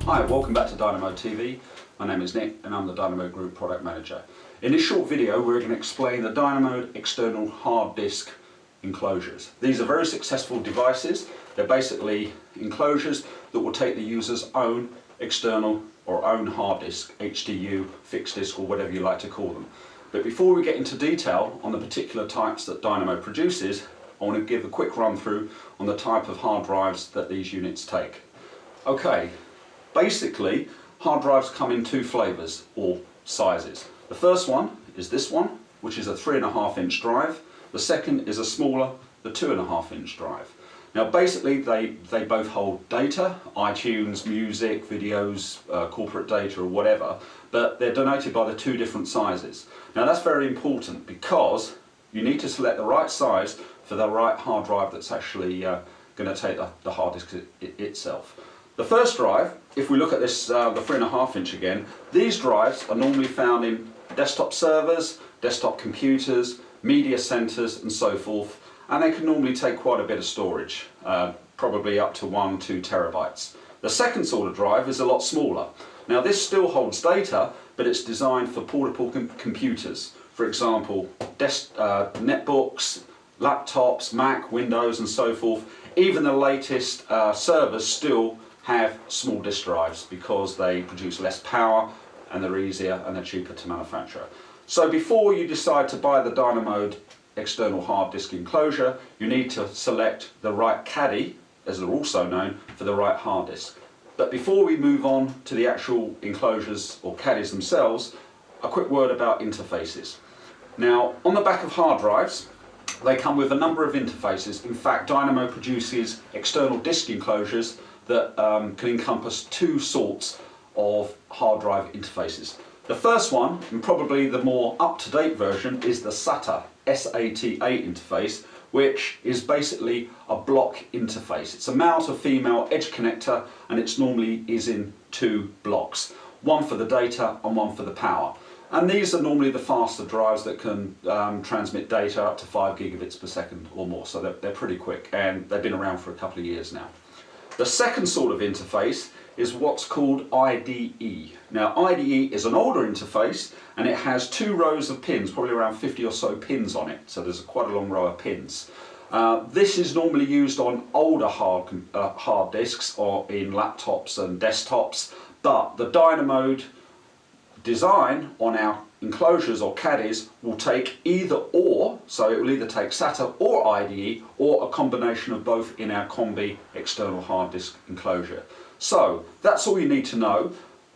Hi, welcome back to Dynamode TV. My name is Nick and I'm the Dynamode Group Product Manager. In this short video we're going to explain the Dynamode external hard disk enclosures. These are very successful devices. They're basically enclosures that will take the user's own external or own hard disk, HDU, fixed disk or whatever you like to call them. But before we get into detail on the particular types that Dynamode produces, I want to give a quick run through on the type of hard drives that these units take. Okay. Basically, hard drives come in two flavours or sizes. The first one is this one, which is a 3.5-inch drive. The second is a smaller, the 2.5-inch drive. Now basically they both hold data, iTunes, music, videos, corporate data or whatever, but they're donated by the two different sizes. Now that's very important because you need to select the right size for the right hard drive that's actually going to take the hard disk itself. The first drive, if we look at this, the 3.5-inch again, these drives are normally found in desktop servers, desktop computers, media centers and so forth, and they can normally take quite a bit of storage, probably up to 1-2 terabytes. The second sort of drive is a lot smaller. Now this still holds data, but it's designed for portable computers. For example, netbooks, laptops, Mac, Windows and so forth. Even the latest servers still have small disk drives because they produce less power and they're easier and they're cheaper to manufacture. So before you decide to buy the Dynamode external hard disk enclosure, you need to select the right caddy, as they're also known, for the right hard disk. But before we move on to the actual enclosures or caddies themselves, a quick word about interfaces. Now on the back of hard drives, they come with a number of interfaces. In fact, Dynamode produces external disk enclosures that can encompass two sorts of hard drive interfaces. The first one, and probably the more up-to-date version, is the SATA, S-A-T-A interface, which is basically a block interface. It's a male to female edge connector and it's normally is in two blocks, one for the data and one for the power. And these are normally the faster drives that can transmit data up to 5 gigabits per second or more, so they're pretty quick and they've been around for a couple of years now. The second sort of interface is what's called IDE. Now IDE is an older interface and it has two rows of pins, probably around 50 or so pins on it, so there's quite a long row of pins. This is normally used on older hard disks or in laptops and desktops, but the Dynamode design on our enclosures or caddies will take either or, so it will either take SATA or IDE or a combination of both in our combi external hard disk enclosure. So that's all you need to know.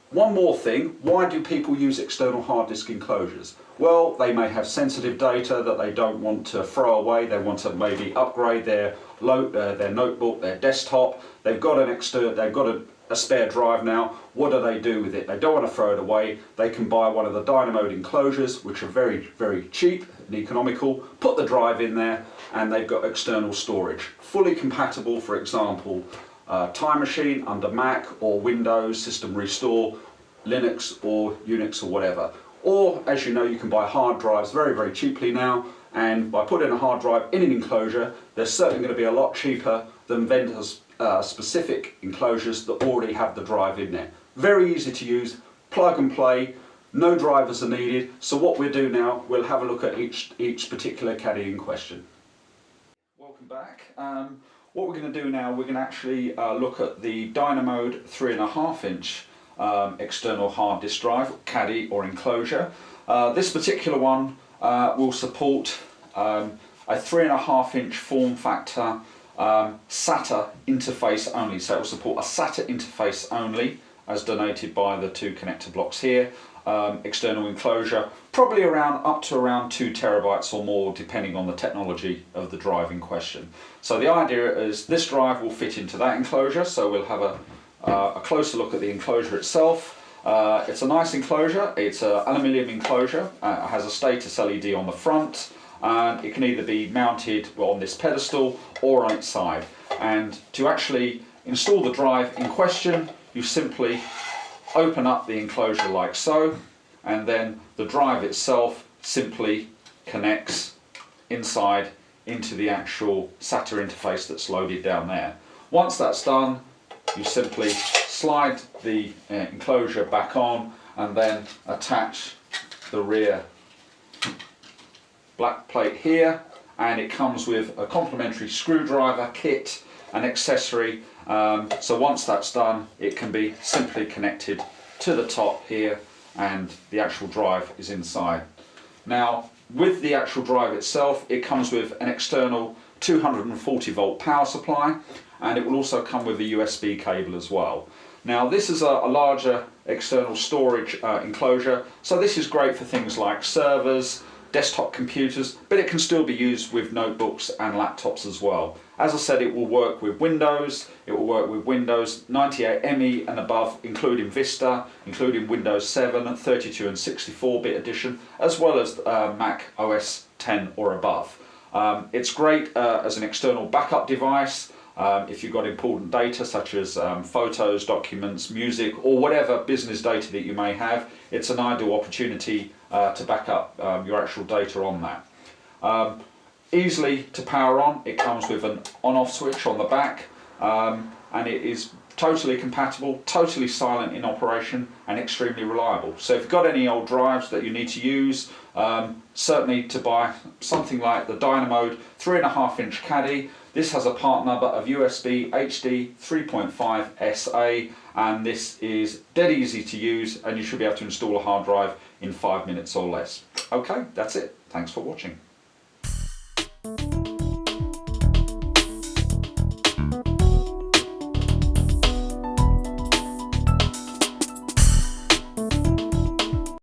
One more thing, why do people use external hard disk enclosures? Well, they may have sensitive data that they don't want to throw away, they want to maybe upgrade their notebook, their desktop, they've got a spare drive now. What do they do with it? They don't want to throw it away. They can buy one of the Dynamode enclosures, which are very, very cheap and economical, put the drive in there and they've got external storage. Fully compatible, for example, Time Machine under Mac or Windows, System Restore, Linux or Unix or whatever. Or, as you know, you can buy hard drives very, very cheaply now, and by putting a hard drive in an enclosure, they're certainly going to be a lot cheaper than vendors' specific enclosures that already have the drive in there. Very easy to use, plug and play, no drivers are needed. So what we'll do now, we'll have a look at each particular caddy in question. Welcome back. What we're going to do now, we're going to actually look at the Dynamode 3.5-inch external hard disk drive, caddy or enclosure. This particular one will support a 3.5-inch form factor SATA interface only, so it will support a SATA interface only as donated by the two connector blocks here. External enclosure, probably up to around 2 terabytes or more depending on the technology of the drive in question. So the idea is this drive will fit into that enclosure, so we'll have a closer look at the enclosure itself. It's a nice enclosure, it's an aluminium enclosure, it has a status LED on the front, and it can either be mounted on this pedestal or on its side. And to actually install the drive in question, you simply open up the enclosure like so, and then the drive itself simply connects inside into the actual SATA interface that's loaded down there. Once that's done, you simply slide the enclosure back on and then attach the rear black plate here, and it comes with a complimentary screwdriver kit and accessory. So once that's done, it can be simply connected to the top here, and the actual drive is inside. Now, with the actual drive itself, it comes with an external 240 volt power supply, and it will also come with a USB cable as well. Now, this is a larger external storage enclosure, so this is great for things like servers, desktop computers, but it can still be used with notebooks and laptops as well. As I said, it will work with Windows, it will work with Windows 98 ME and above, including Vista, including Windows 7, 32 and 64-bit edition, as well as Mac OS 10 or above. It's great as an external backup device. If you've got important data such as photos, documents, music, or whatever business data that you may have, it's an ideal opportunity to back up your actual data on that. Easily to power on, it comes with an on-off switch on the back, and it is totally compatible, totally silent in operation, and extremely reliable. So if you've got any old drives that you need to use, certainly to buy something like the Dynamode 3.5-inch caddy. This has a part number of USB-HD3.5SA, and this is dead easy to use, and you should be able to install a hard drive in 5 minutes or less. Okay, that's it. Thanks for watching.